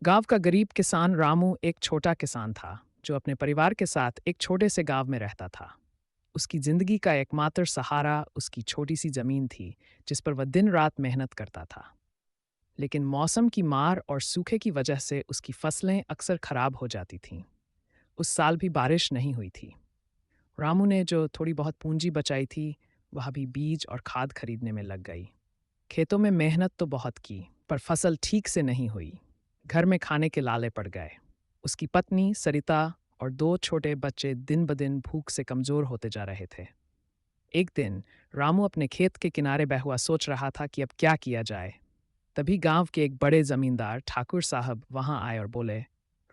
गांव का गरीब किसान रामू एक छोटा किसान था जो अपने परिवार के साथ एक छोटे से गांव में रहता था। उसकी जिंदगी का एकमात्र सहारा उसकी छोटी सी जमीन थी, जिस पर वह दिन रात मेहनत करता था। लेकिन मौसम की मार और सूखे की वजह से उसकी फसलें अक्सर खराब हो जाती थीं। उस साल भी बारिश नहीं हुई थी। रामू ने जो थोड़ी बहुत पूंजी बचाई थी, वह भी बीज और खाद खरीदने में लग गई। खेतों में मेहनत तो बहुत की, पर फसल ठीक से नहीं हुई। घर में खाने के लाले पड़ गए। उसकी पत्नी सरिता और दो छोटे बच्चे दिन ब दिन भूख से कमजोर होते जा रहे थे। एक दिन रामू अपने खेत के किनारे बैठा हुआ सोच रहा था कि अब क्या किया जाए। तभी गांव के एक बड़े जमींदार ठाकुर साहब वहां आए और बोले,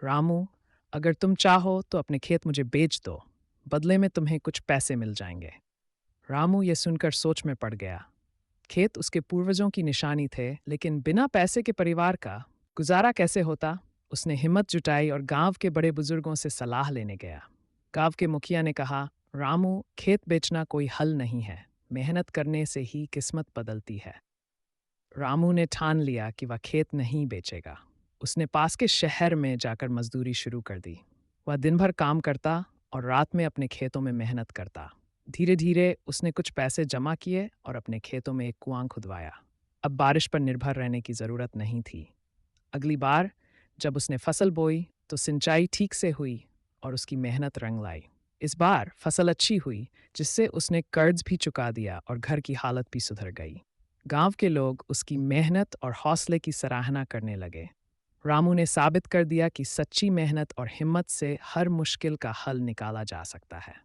रामू, अगर तुम चाहो तो अपने खेत मुझे बेच दो। बदले में तुम्हें कुछ पैसे मिल जाएंगे। रामू ये सुनकर सोच में पड़ गया। खेत उसके पूर्वजों की निशानी थे, लेकिन बिना पैसे के परिवार का गुजारा कैसे होता। उसने हिम्मत जुटाई और गांव के बड़े बुजुर्गों से सलाह लेने गया। गांव के मुखिया ने कहा, रामू, खेत बेचना कोई हल नहीं है। मेहनत करने से ही किस्मत बदलती है। रामू ने ठान लिया कि वह खेत नहीं बेचेगा। उसने पास के शहर में जाकर मजदूरी शुरू कर दी। वह दिन भर काम करता और रात में अपने खेतों में मेहनत करता। धीरे धीरे उसने कुछ पैसे जमा किए और अपने खेतों में एक कुआं खुदवाया। अब बारिश पर निर्भर रहने की ज़रूरत नहीं थी। अगली बार जब उसने फसल बोई तो सिंचाई ठीक से हुई और उसकी मेहनत रंग लाई। इस बार फसल अच्छी हुई, जिससे उसने कर्ज भी चुका दिया और घर की हालत भी सुधर गई। गांव के लोग उसकी मेहनत और हौसले की सराहना करने लगे। रामू ने साबित कर दिया कि सच्ची मेहनत और हिम्मत से हर मुश्किल का हल निकाला जा सकता है।